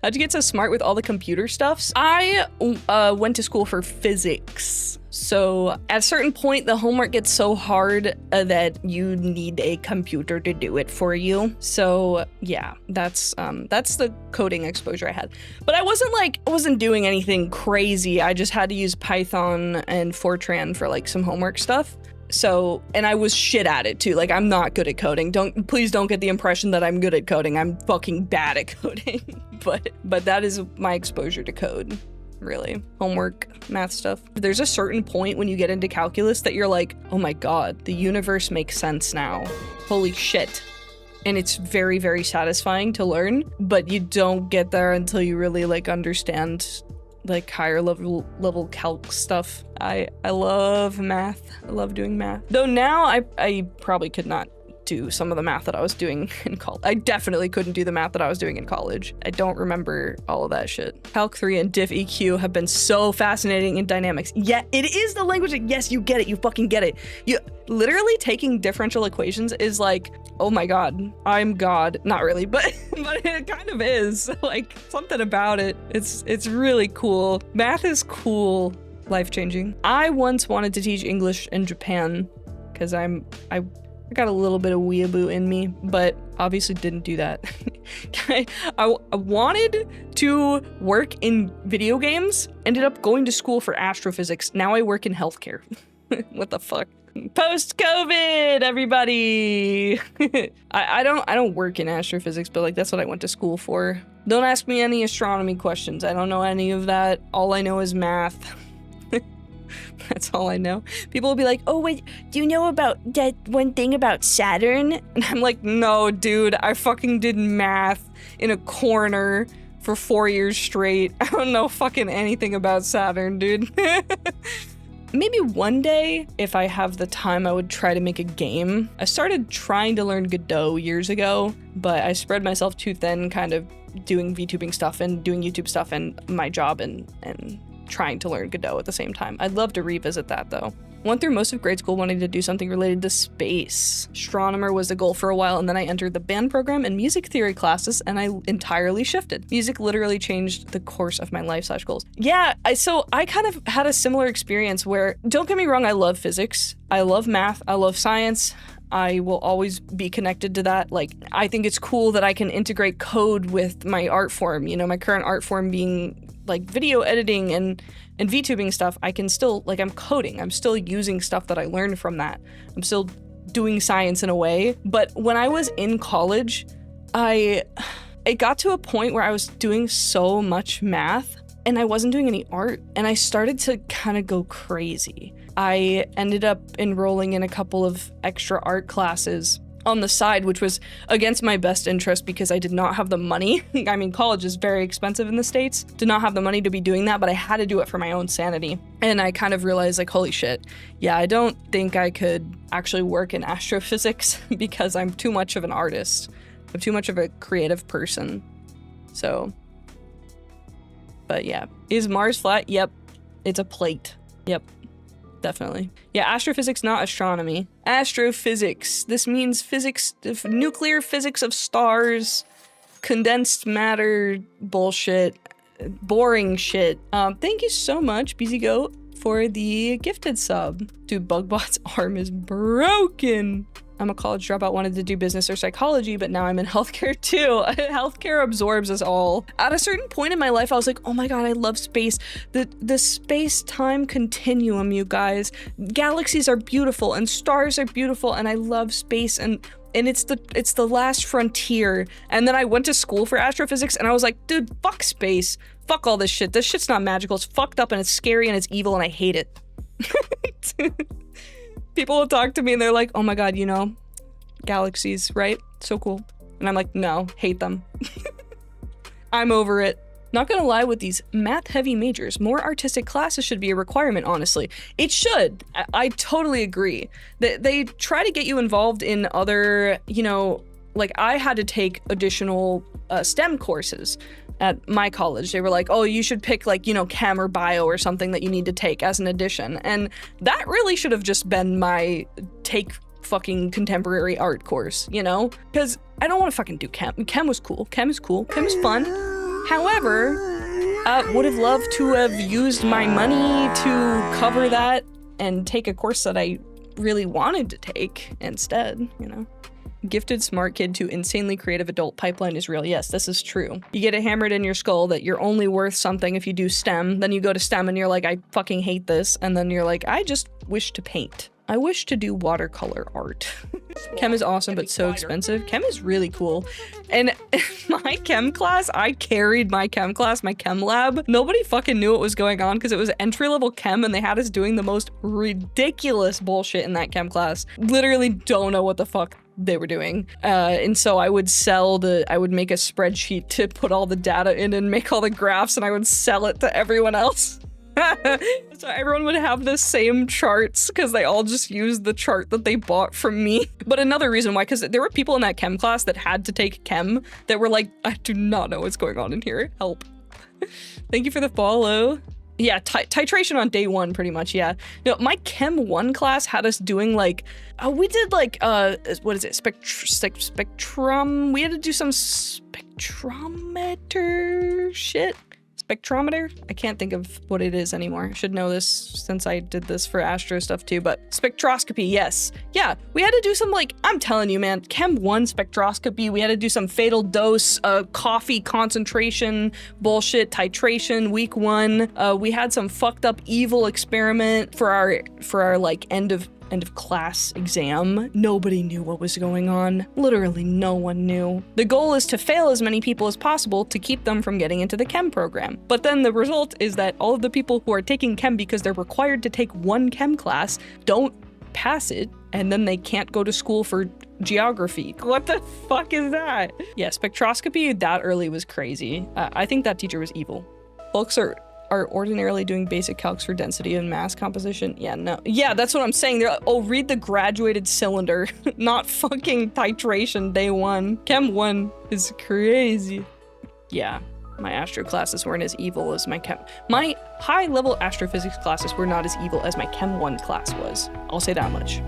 How'd you get so smart with all the computer stuffs? I went to school for physics. So at a certain point, the homework gets so hard that you need a computer to do it for you. So yeah, that's the coding exposure I had. But I wasn't doing anything crazy. I just had to use Python and Fortran for like some homework stuff. So, and I was shit at it too. Like, I'm not good at coding. Please don't get the impression that I'm good at coding. I'm fucking bad at coding. But that is my exposure to code, really. Homework, math stuff. There's a certain point when you get into calculus that you're like, oh my God, the universe makes sense now. Holy shit. And it's very, very satisfying to learn, but you don't get there until you really like understand like higher level calc stuff. I love math. I love doing math. Though now I probably could not do some of the math that I was doing in college. I definitely couldn't do the math that I was doing in college. I don't remember all of that shit. Calc 3 and diff-EQ have been so fascinating in dynamics. Yeah, it is the language that, yes, you get it. You fucking get it. You literally taking differential equations is like, oh my God, I'm God. Not really, but it kind of is. Like, something about it. It's really cool. Math is cool. Life-changing. I once wanted to teach English in Japan because I got a little bit of weeaboo in me, but obviously didn't do that. I wanted to work in video games, ended up going to school for astrophysics. Now I work in healthcare. What the fuck? Post-COVID, everybody! I don't work in astrophysics, but like that's what I went to school for. Don't ask me any astronomy questions. I don't know any of that. All I know is math. That's all I know. People will be like, oh wait, do you know about that one thing about Saturn? And I'm like, no, dude, I fucking did math in a corner for 4 years straight. I don't know fucking anything about Saturn, dude. Maybe one day, if I have the time, I would try to make a game. I started trying to learn Godot years ago, but I spread myself too thin kind of doing VTubing stuff and doing YouTube stuff and my job and trying to learn Godot at the same time. I'd love to revisit that though. Went through most of grade school wanting to do something related to space. Astronomer was the goal for a while, and then I entered the band program and music theory classes, and I entirely shifted. Music literally changed the course of my life/goals. Yeah, so I kind of had a similar experience where, don't get me wrong, I love physics, I love math, I love science. I will always be connected to that. Like, I think it's cool that I can integrate code with my art form, you know, my current art form being like video editing and VTubing stuff. I can still, like, I'm coding. I'm still using stuff that I learned from that. I'm still doing science in a way. But when I was in college, it got to a point where I was doing so much math and I wasn't doing any art. And I started to kind of go crazy. I ended up enrolling in a couple of extra art classes on the side, which was against my best interest because I did not have the money. I mean, college is very expensive in the States. Did not have the money to be doing that, but I had to do it for my own sanity. And I kind of realized, like, holy shit, yeah, I don't think I could actually work in astrophysics because I'm too much of an artist. I'm too much of a creative person. So, but yeah. Is Mars flat? Yep. It's a plate. Yep. Definitely. Yeah, astrophysics, not astronomy. Astrophysics. This means physics, nuclear physics of stars, condensed matter bullshit, boring shit. Thank you so much, BZGoat, for the gifted sub. Dude, Bugbot's arm is broken. I'm a college dropout, wanted to do business or psychology, but now I'm in healthcare too. Healthcare absorbs us all. At a certain point in my life, I was like, oh my God, I love space. The space-time continuum, you guys. Galaxies are beautiful and stars are beautiful and I love space and it's the last frontier. And then I went to school for astrophysics and I was like, dude, fuck space. Fuck all this shit. This shit's not magical. It's fucked up and it's scary and it's evil and I hate it. People will talk to me and they're like, oh my God, you know, galaxies, right? So cool. And I'm like, no, hate them. I'm over it. Not gonna lie, with these math-heavy majors, more artistic classes should be a requirement, honestly. It should. I totally agree. They try to get you involved in other, you know, like I had to take additional STEM courses at my college. They were like, oh, you should pick like, you know, chem or bio or something that you need to take as an addition. And that really should have just been my take fucking contemporary art course, you know? Because I don't want to fucking do chem. Chem was cool. Chem is cool. Chem is fun. However, would have loved to have used my money to cover that and take a course that I really wanted to take instead, you know? Gifted smart kid to insanely creative adult pipeline is real. Yes, this is true. You get it hammered in your skull that you're only worth something if you do STEM. Then you go to STEM and you're like, I fucking hate this. And then you're like, I just wish to paint. I wish to do watercolor art. Chem is awesome, but so expensive. Chem is really cool. And my chem class, I carried my chem class, my chem lab. Nobody fucking knew what was going on because it was entry-level chem and they had us doing the most ridiculous bullshit in that chem class. Literally don't know what the fuck they were doing. And so I would I would make a spreadsheet to put all the data in and make all the graphs, and I would sell it to everyone else. So everyone would have the same charts because they all just used the chart that they bought from me. But another reason why, because there were people in that chem class that had to take chem that were like, I do not know what's going on in here. Help. Thank you for the follow. Yeah, titration on day one, pretty much, yeah. No, my Chem 1 class had us doing like, we did like, what is it, spectrum? We had to do some spectrometer shit. Spectrometer? I can't think of what it is anymore. I should know this since I did this for astro stuff too, but spectroscopy, yes. Yeah, we had to do some like, I'm telling you, man, Chem 1 spectroscopy, we had to do some fatal dose, coffee concentration, bullshit, titration, week 1. We had some fucked up evil experiment for our like end of class exam. Nobody knew what was going on. Literally no one knew. The goal is to fail as many people as possible to keep them from getting into the chem program. But then the result is that all of the people who are taking chem because they're required to take one chem class don't pass it, and then they can't go to school for geography. What the fuck is that? Yeah, spectroscopy that early was crazy. I think that teacher was evil. Folks are ordinarily doing basic calcs for density and mass composition. Yeah, no. Yeah, that's what I'm saying. They're like, oh, read the graduated cylinder, not fucking titration day 1. Chem 1 is crazy. Yeah, my astro classes weren't as evil as my high-level astrophysics classes were not as evil as my Chem 1 class was. I'll say that much.